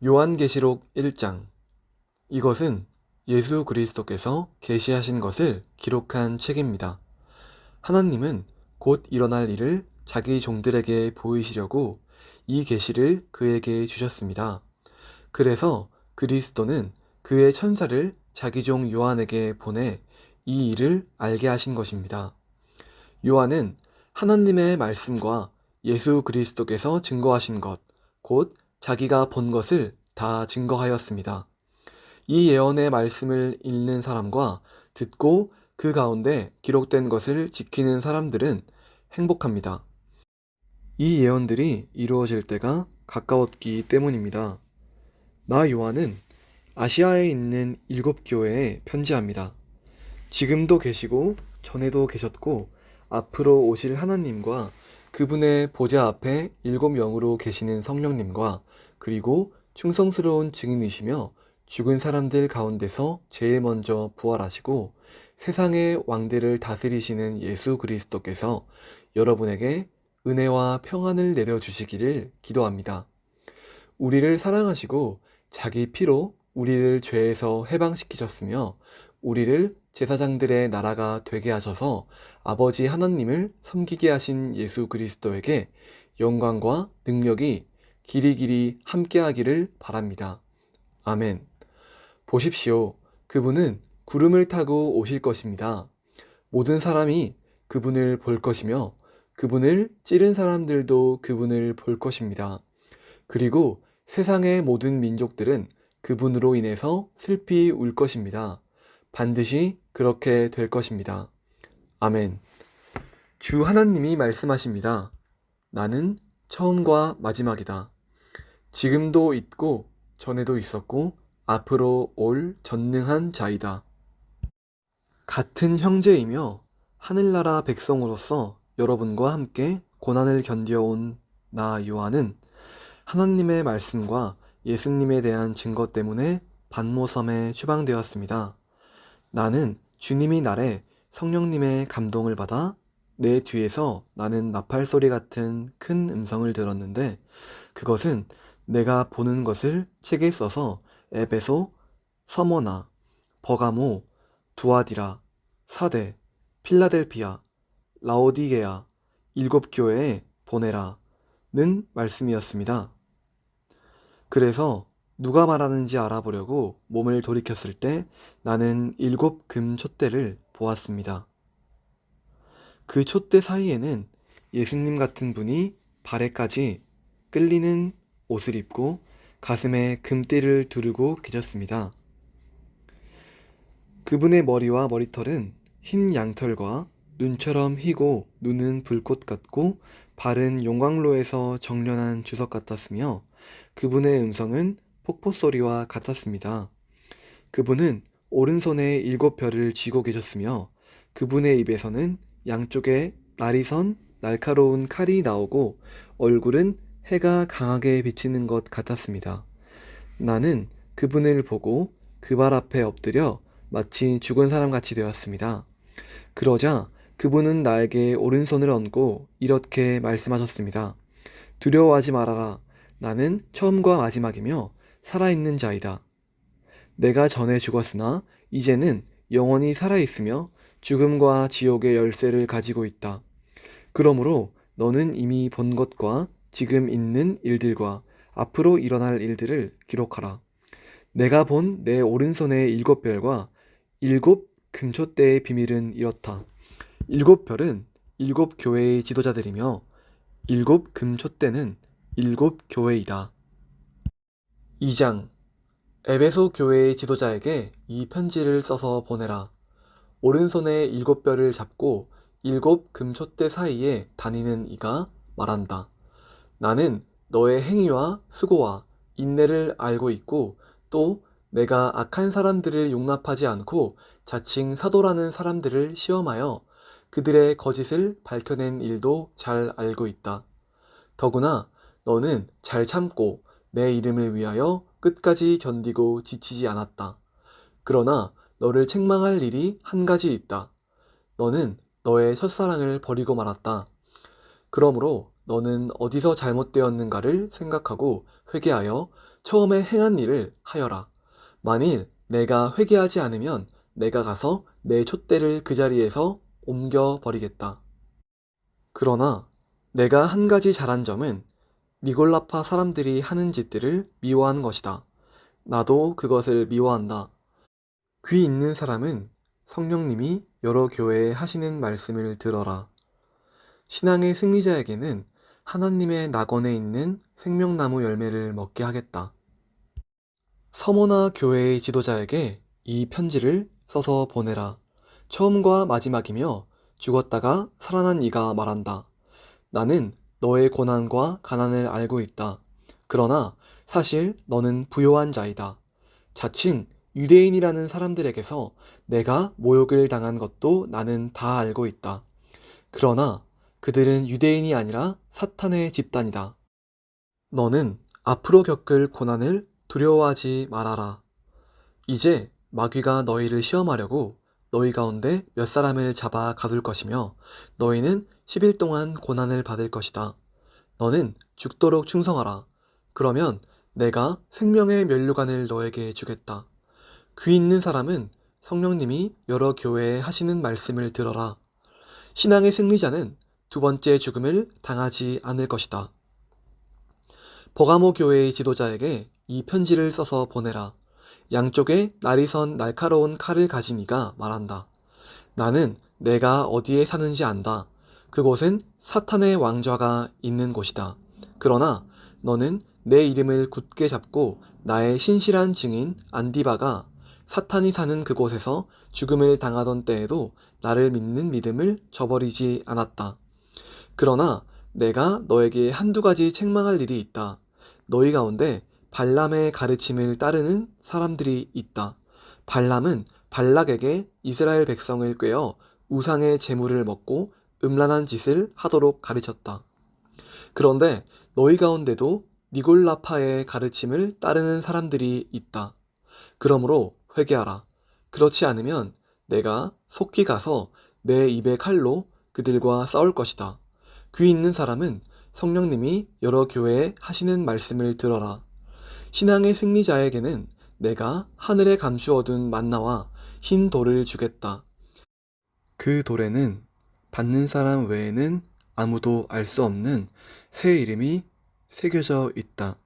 요한계시록 1장. 이것은 예수 그리스도께서 계시하신 것을 기록한 책입니다. 하나님은 곧 일어날 일을 자기 종들에게 보이시려고 이 계시를 그에게 주셨습니다. 그래서 그리스도는 그의 천사를 자기 종 요한에게 보내 이 일을 알게 하신 것입니다. 요한은 하나님의 말씀과 예수 그리스도께서 증거하신 것, 곧 자기가 본 것을 다 증거하였습니다. 이 예언의 말씀을 읽는 사람과 듣고 그 가운데 기록된 것을 지키는 사람들은 행복합니다. 이 예언들이 이루어질 때가 가까웠기 때문입니다. 나 요한은 아시아에 있는 7교회에 편지합니다. 지금도 계시고 전에도 계셨고 앞으로 오실 하나님과 그분의 보좌 앞에 7영으로 계시는 성령님과 그리고 충성스러운 증인이시며 죽은 사람들 가운데서 제일 먼저 부활하시고 세상의 왕들을 다스리시는 예수 그리스도께서 여러분에게 은혜와 평안을 내려주시기를 기도합니다. 우리를 사랑하시고 자기 피로 우리를 죄에서 해방시키셨으며 우리를 제사장들의 나라가 되게 하셔서 아버지 하나님을 섬기게 하신 예수 그리스도에게 영광과 능력이 길이길이 함께하기를 바랍니다. 아멘. 보십시오. 그분은 구름을 타고 오실 것입니다. 모든 사람이 그분을 볼 것이며 그분을 찌른 사람들도 그분을 볼 것입니다. 그리고 세상의 모든 민족들은 그분으로 인해서 슬피 울 것입니다. 반드시 그렇게 될 것입니다. 아멘. 주 하나님이 말씀하십니다. 나는 처음과 마지막이다. 지금도 있고 전에도 있었고 앞으로 올 전능한 자이다. 같은 형제이며 하늘나라 백성으로서 여러분과 함께 고난을 견뎌온 나 요한은 하나님의 말씀과 예수님에 대한 증거 때문에 반모섬에 추방되었습니다. 나는 주님이 날에 성령님의 감동을 받아 내 뒤에서 나는 나팔 소리 같은 큰 음성을 들었는데 그것은 내가 보는 것을 책에 써서 에베소, 서모나, 버가모, 두아디라, 사대, 필라델피아, 라오디게아 7교회에 보내라는 말씀이었습니다. 그래서 누가 말하는지 알아보려고 몸을 돌이켰을 때 나는 7금 촛대를 보았습니다. 그 촛대 사이에는 예수님 같은 분이 발에까지 끌리는 옷을 입고 가슴에 금띠를 두르고 계셨습니다. 그분의 머리와 머리털은 흰 양털과 눈처럼 희고 눈은 불꽃 같고 발은 용광로에서 정련한 주석 같았으며 그분의 음성은 폭포소리와 같았습니다. 그분은 오른손에 7별을 쥐고 계셨으며 그분의 입에서는 양쪽에 날이 선 날카로운 칼이 나오고 얼굴은 해가 강하게 비치는 것 같았습니다. 나는 그분을 보고 그 발 앞에 엎드려 마치 죽은 사람같이 되었습니다. 그러자 그분은 나에게 오른손을 얹고 이렇게 말씀하셨습니다. 두려워하지 말아라. 나는 처음과 마지막이며 살아있는 자이다. 내가 전에 죽었으나 이제는 영원히 살아있으며 죽음과 지옥의 열쇠를 가지고 있다. 그러므로 너는 이미 본 것과 지금 있는 일들과 앞으로 일어날 일들을 기록하라. 내가 본 내 오른손의 7별과 7금촛대의 비밀은 이렇다. 7별은 7교회의 지도자들이며 7금촛대는 7교회이다. 2장. 에베소 교회의 지도자에게 이 편지를 써서 보내라. 오른손에 7별을 잡고 7금촛대 사이에 다니는 이가 말한다. 나는 너의 행위와 수고와 인내를 알고 있고 또 내가 악한 사람들을 용납하지 않고 자칭 사도라는 사람들을 시험하여 그들의 거짓을 밝혀낸 일도 잘 알고 있다. 더구나 너는 잘 참고 내 이름을 위하여 끝까지 견디고 지치지 않았다. 그러나 너를 책망할 일이 한 가지 있다. 너는 너의 첫사랑을 버리고 말았다. 그러므로 너는 어디서 잘못되었는가를 생각하고 회개하여 처음에 행한 일을 하여라. 만일 내가 회개하지 않으면 내가 가서 내 촛대를 그 자리에서 옮겨 버리겠다. 그러나 내가 한 가지 잘한 점은 니골라파 사람들이 하는 짓들을 미워한 것이다. 나도 그것을 미워한다. 귀 있는 사람은 성령님이 여러 교회에 하시는 말씀을 들어라. 신앙의 승리자에게는 하나님의 낙원에 있는 생명나무 열매를 먹게 하겠다. 서머나 교회의 지도자에게 이 편지를 써서 보내라. 처음과 마지막이며 죽었다가 살아난 이가 말한다. 나는 너의 고난과 가난을 알고 있다. 그러나 사실 너는 부요한 자이다. 자칭 유대인이라는 사람들에게서 내가 모욕을 당한 것도 나는 다 알고 있다. 그러나 그들은 유대인이 아니라 사탄의 집단이다. 너는 앞으로 겪을 고난을 두려워하지 말아라. 이제 마귀가 너희를 시험하려고 너희 가운데 몇 사람을 잡아 가둘 것이며 너희는 10일 동안 고난을 받을 것이다. 너는 죽도록 충성하라. 그러면 내가 생명의 면류관을 너에게 주겠다. 귀 있는 사람은 성령님이 여러 교회에 하시는 말씀을 들어라. 신앙의 승리자는 두 번째 죽음을 당하지 않을 것이다. 버가모 교회의 지도자에게 이 편지를 써서 보내라. 양쪽에 날이 선 날카로운 칼을 가진 이가 말한다. 나는 내가 어디에 사는지 안다. 그곳은 사탄의 왕좌가 있는 곳이다. 그러나 너는 내 이름을 굳게 잡고 나의 신실한 증인 안디바가 사탄이 사는 그곳에서 죽음을 당하던 때에도 나를 믿는 믿음을 저버리지 않았다. 그러나 내가 너에게 한두 가지 책망할 일이 있다. 너희 가운데 발람의 가르침을 따르는 사람들이 있다. 발람은 발락에게 이스라엘 백성을 꾀어 우상의 제물을 먹고 음란한 짓을 하도록 가르쳤다. 그런데 너희 가운데도 니골라파의 가르침을 따르는 사람들이 있다. 그러므로 회개하라. 그렇지 않으면 내가 속히 가서 내 입의 칼로 그들과 싸울 것이다. 귀 있는 사람은 성령님이 여러 교회에 하시는 말씀을 들어라. 신앙의 승리자에게는 내가 하늘에 감추어둔 만나와 흰 돌을 주겠다. 그 돌에는 받는 사람 외에는 아무도 알 수 없는 새 이름이 새겨져 있다.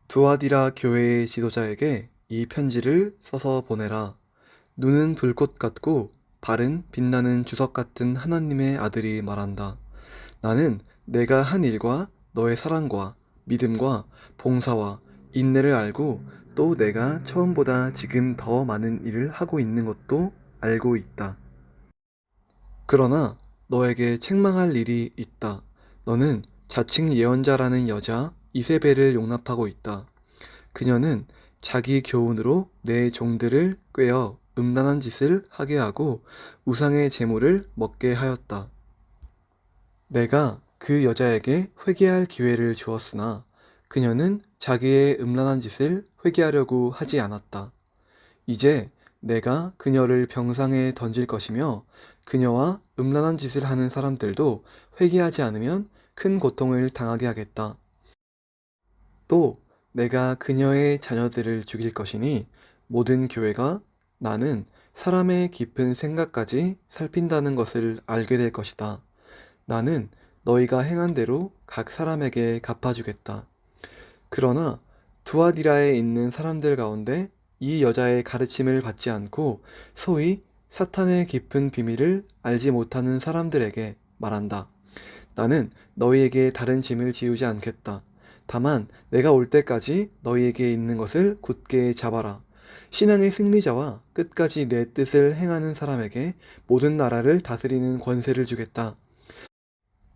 두아디라 교회의 지도자에게 이 편지를 써서 보내라. 눈은 불꽃 같고 발은 빛나는 주석 같은 하나님의 아들이 말한다. 나는 내가 한 일과 너의 사랑과 믿음과 봉사와 인내를 알고 또 내가 처음보다 지금 더 많은 일을 하고 있는 것도 알고 있다. 그러나 너에게 책망할 일이 있다. 너는 자칭 예언자라는 여자 이세벨을 용납하고 있다. 그녀는 자기 교훈으로 내 종들을 꾀어 음란한 짓을 하게 하고 우상의 제물을 먹게 하였다. 내가 그 여자에게 회개할 기회를 주었으나 그녀는 자기의 음란한 짓을 회개하려고 하지 않았다. 이제 내가 그녀를 병상에 던질 것이며 그녀와 음란한 짓을 하는 사람들도 회개하지 않으면 큰 고통을 당하게 하겠다. 또 내가 그녀의 자녀들을 죽일 것이니 모든 교회가 나는 사람의 깊은 생각까지 살핀다는 것을 알게 될 것이다. 나는 너희가 행한 대로 각 사람에게 갚아주겠다. 그러나 두아디라에 있는 사람들 가운데 이 여자의 가르침을 받지 않고 소위 사탄의 깊은 비밀을 알지 못하는 사람들에게 말한다. 나는 너희에게 다른 짐을 지우지 않겠다. 다만 내가 올 때까지 너희에게 있는 것을 굳게 잡아라. 신앙의 승리자와 끝까지 내 뜻을 행하는 사람에게 모든 나라를 다스리는 권세를 주겠다.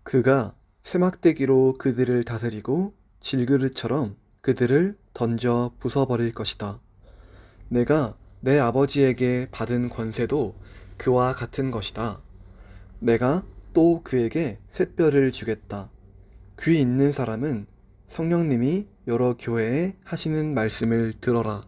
그가 쇠막대기로 그들을 다스리고 질그릇처럼 그들을 던져 부숴버릴 것이다. 내가 내 아버지에게 받은 권세도 그와 같은 것이다. 내가 또 그에게 샛별을 주겠다. 귀 있는 사람은 성령님이 여러 교회에 하시는 말씀을 들어라.